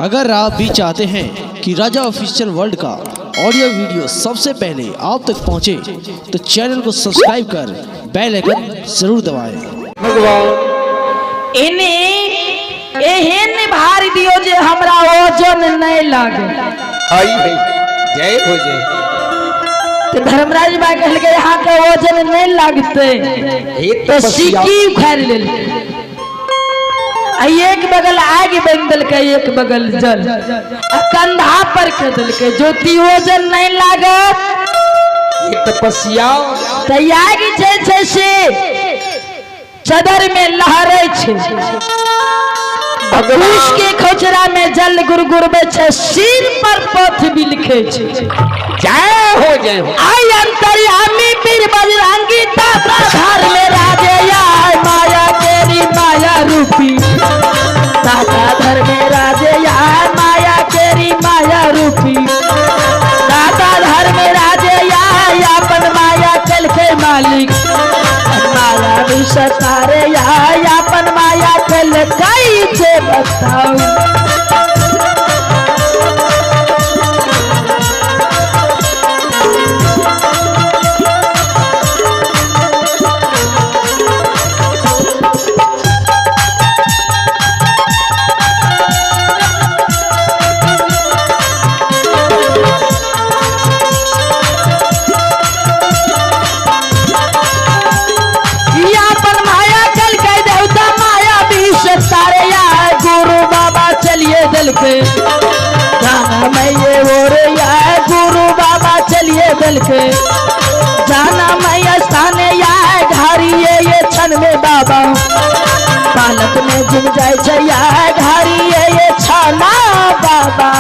अगर आप भी चाहते हैं कि राजा ऑफिशियल वर्ल्ड का ऑडियो वीडियो सबसे पहले आप तक पहुंचे, तो चैनल को सब्सक्राइब कर बेल आइकन जरूर दबाएं। एहन भार दियो जे हमरा ओजन नहीं लागे। जय हो जय। तो धर्मराज बा कहल के यहाँ के ओजन नहीं लागते तो सिक्की उखाड़ ले। एक बगल आग बन दल के एक बगल जल कंधा पर के दल के ज्योति ओजन नहीं लागत। तपस्या तैयार छे से चदर में लहरे छे, उसके खोचरा में जल गुरगुर बचे, सिर पर पथ बिलखे छे। जय हो जय हो। आई अंतर्यामी पीर बजरंगी दाता धार में राजे आय माया तेरी माया रूपी दाता धर में राजे आय माया तेरी माया रूपी दाता धर में राजे आय अपन माया कल के मालिक माया विषतारे आय अपन माया कल कई से बताओ। दल के जाना मैं ये हो रे या गुरु बाबा चलिए दल के जाना मैं स्थान या घारी ये क्षण में बाबा बालक में जुम जाए या घारी ये छाना बाबा।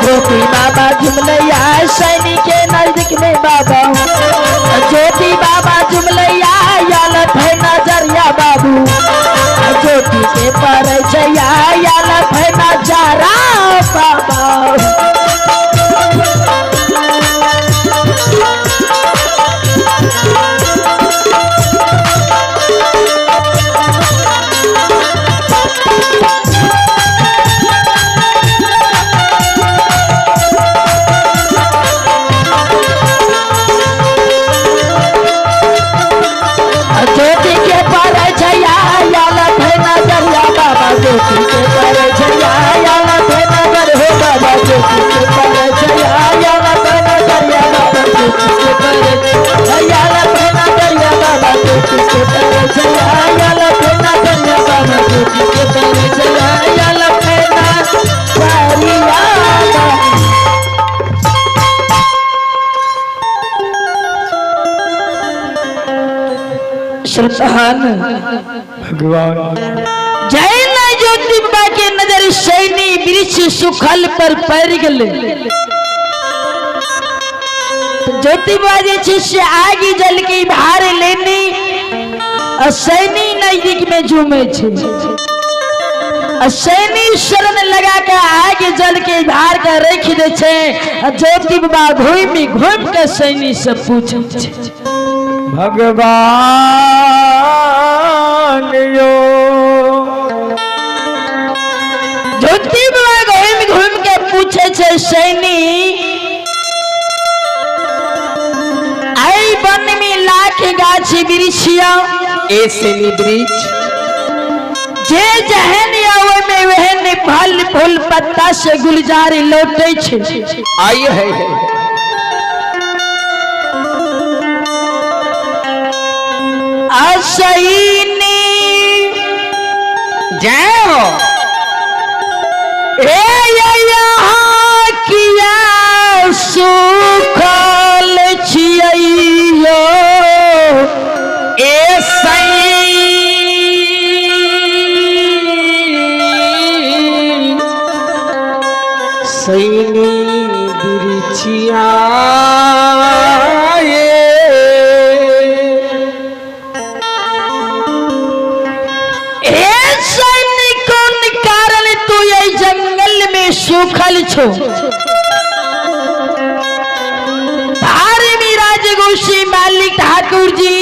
ज्योति बाबा जुमलैया सैनी के नजदीक में बाबा ज्योति बाबा जुमलैया यालत है नजरिया बाबू ज्योति के पर यालत है नजारा बाबा। भगवान जय न ज्योति बाबा के नजर सैनी वृक्ष सुखल पर पैर गले ज्योति बाबा से आगे जल के भार लेनी और सैनी नजदीक में झूमे छे। सैनी शरण लगा के आगे जल के भार का रख दे छे। ज्योति बाबा घूम के सैनी से पूछे भगवान यो ज्योति बाबा घूम के पूछे छे सैनी आई वन में लाख गाछी वृक्षिया ऐसे वृक्ष जे जहन आवे में वहन फल फूल पत्ता से गुलजारी लौटे छे। आई है सैनी जय हो। यहाँ किया सुखल छियो ए છો धार्मी राजगोशी मालिक ठाकुर जी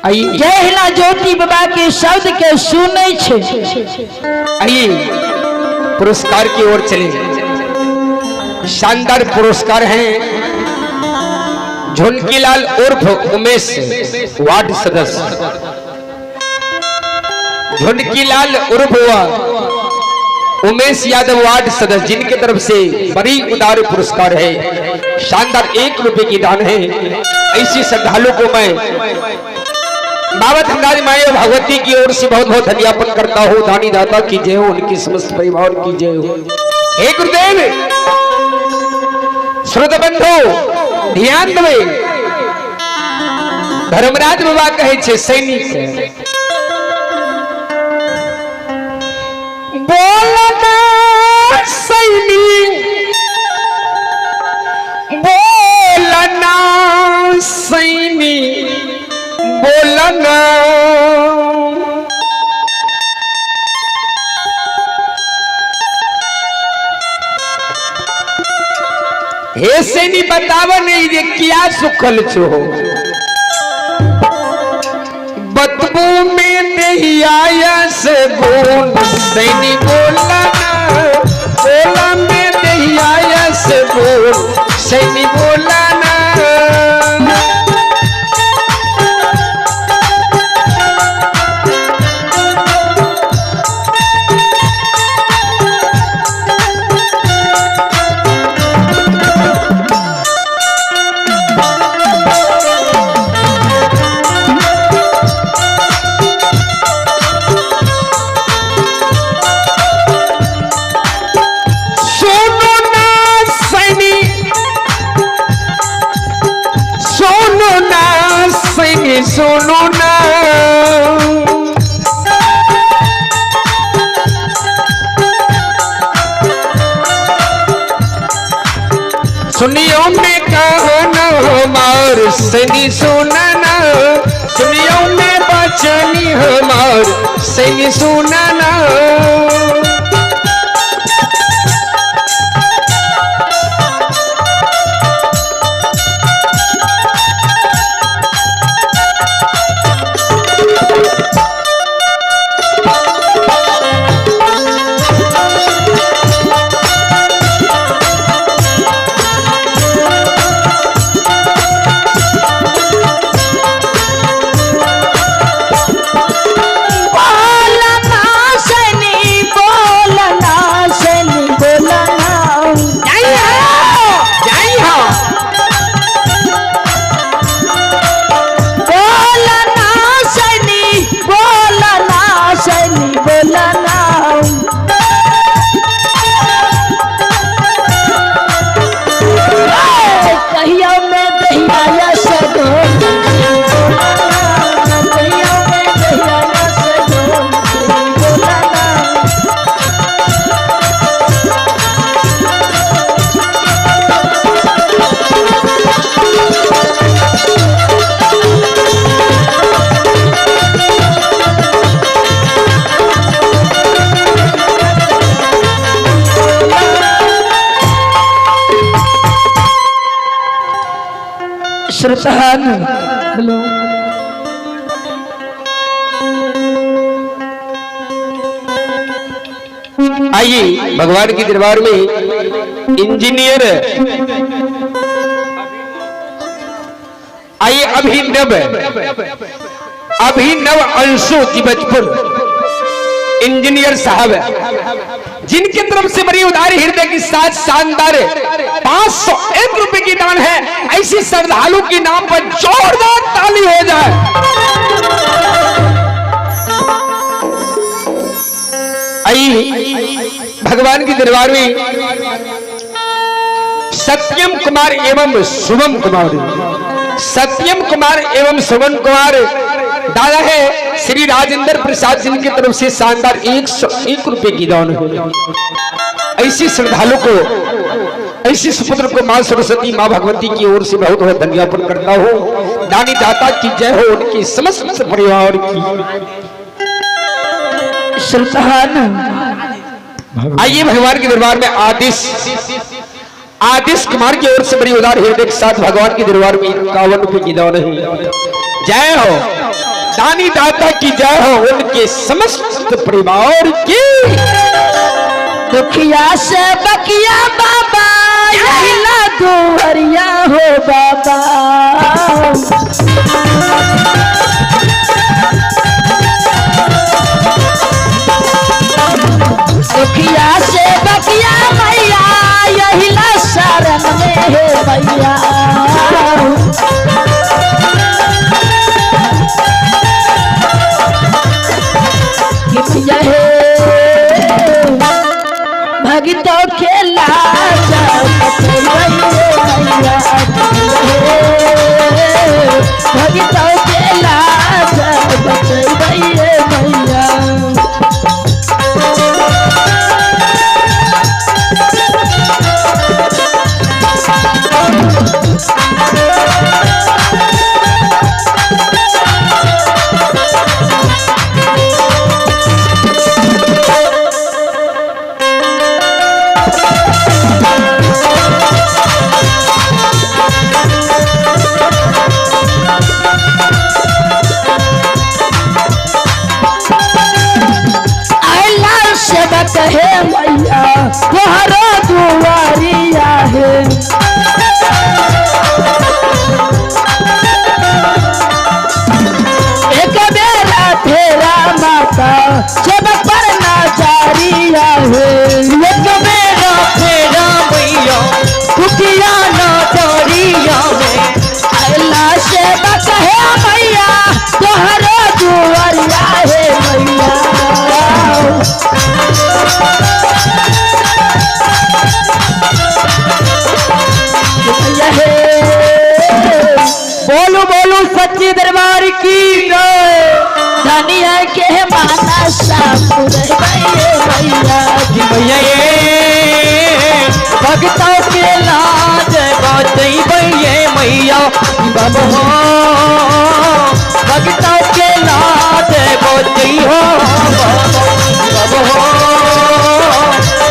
जयला ज्योति बाबा के शब्द के सुने छे। आइए पुरस्कार की ओर चले। शानदार पुरस्कार हैं झुनकीलाल उर्फ उमेश वार्ड सदस्य, झुनकीलाल उर्फ उमेश यादव वार्ड सदस्य, जिनके तरफ से बड़ी उदार पुरस्कार है। शानदार 1 रुपए की दान है। ऐसी श्रद्धालु को मैं बाबा धनराज माया भगवती की ओर से बहुत बहुत धन्यवाद करता हूँ। दानी दाता की जय हो, उनकी समस्त परिवार की जय हो। हे गुरुदेव, श्रोत बंधु ध्यान देवे। धर्मराज बाबा कहे छे सैनिक बोलना सैनिक, बोलना सैनिक, बोलना हे सैनी बतावा नहीं ये क्या सुखल छो बतबू में नहीं आया से गुण सैनी बोलना, बोला में नहीं आया से गुण सैनी बोलना। सुनो ना सुनियो में कहना हमार सनी सुनाना, सुनियो में बचनी हमार सनी सुनाना। श्रोतान हेलो आइए भगवान के दरबार में इंजीनियर आइए अभिनव अंशु तिब्बतपुर इंजीनियर साहब, जिनकी तरफ से बड़ी उदार हृदय के साथ शानदार 501 रुपए की दान है। ऐसी श्रद्धालु के नाम पर जोरदार ताली हो जाए। आइए भगवान के दरबार में सत्यम कुमार एवं शुभम कुमार, सत्यम कुमार एवं शुभम कुमार दादा है श्री राजेंद्र प्रसाद, जिनकी तरफ से शानदार 101 रुपए की दान है। ऐसी श्रद्धालु को, ऐसी सुपुत्र को मां सरस्वती मां भगवती की ओर से बहुत बहुत धन्यवाद करता हूँ। दानी दाता की जय हो, उनकी समस्त परिवार की। श्रोतान आइए भगवान के दरबार में आदिश कुमार की ओर से बड़ी उदार हृदय के साथ भगवान के दरबार में 51 रुपए की दान है। जय हो दानी दाता की, जय हो उनके समस्त परिवार की। दुखिया से बकिया बाबा यहिला दुहरिया हो बाबा। दुखिया से बकिया मैया यहिला शरण में है मैया। भगतों के लाज भगतों के लाज बचैया मैया। कहे मैया तोहरो दुआरिया है। एक बेरा तेरा माता जब पर नाचारिया है। एक बेरा तेरा मैया दुखिया नाचारिया है। अल्लाह से कहे मैया तोहरो दुआरिया है मैया। बोलो बोलो सच्चे दरबार की धनिया के माना सापुर भैया की भैया। भगतों के लाज बचई भैया मैया बाबा हो। भगतों के लाज बचई हो बाबा हो।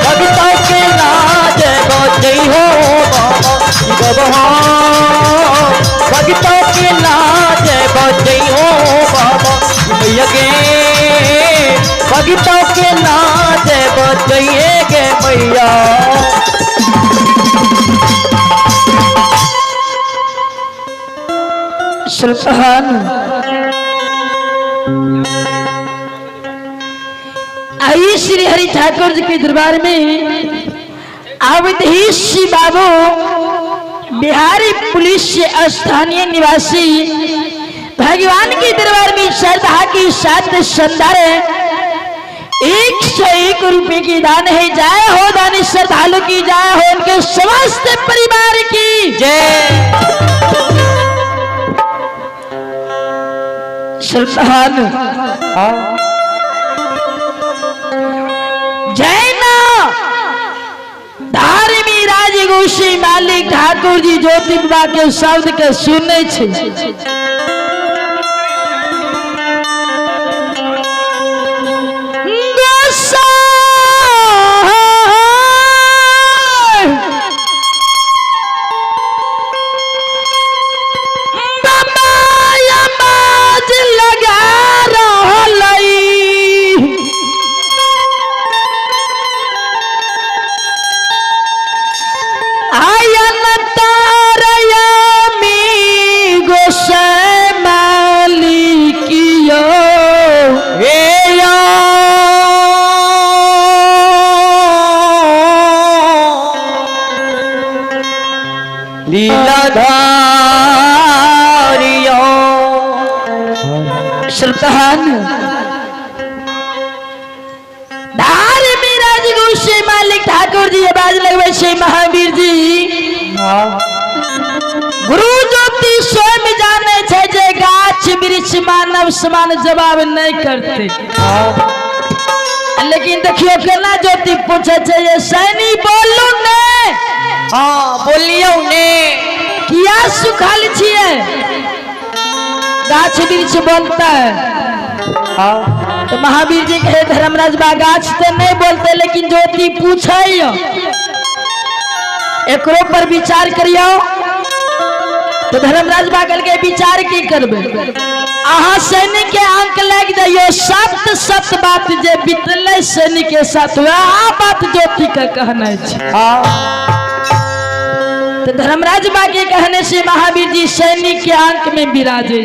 भगतों के लाज बचई हो बाबा हो। भगतों के लाज बचई हो बाबा भैया गे। भगतों के लाज बचइए गे मैया। सुल्तान आई श्री हरि ठाकुर जी के दरबार में आवते ही श्री बाबू बिहारी पुलिस से स्थानीय निवासी भगवान के दरबार में श्रद्धा के साथ शानदार 101 रुपए की दान है। जय हो दानी श्रद्धालु की, जय हो उनके समस्त परिवार की जय। सुल्तान जय ना धार्मी राजगोषी मालिक ठाकुर जी ज्योतिबा के शब्द के सुने छे। सुल्तान धार्मी राजगोषी मालिक ठाकुर जी आवाज लगवे छे महावीर जी। गुरु ज्योति स्वयं जाने छे जे गाछ वृक्ष मानव समान जवाब नहीं करते। लेकिन देखियो केना ज्योति पूछे छे ये सैनी बोलू ने। हाँ बोलियो ने किया सुखाल छिए। गाछ वृक्ष बोलता है तो महावीर जी कहे धर्मराज बा गाछ तो नहीं बोलते लेकिन ज्योति पूछे एकरो पर विचार करियो। तो धर्मराज बागल के विचार की करबे अहाँ सैनिक के अंक लग दियो सत्य सत्य बात जे बितले सैनिक के साथ वह बात ज्योति का कहना है। तो धर्मराज बागे कहने से महावीर जी सैनिक के अंक में विराजे।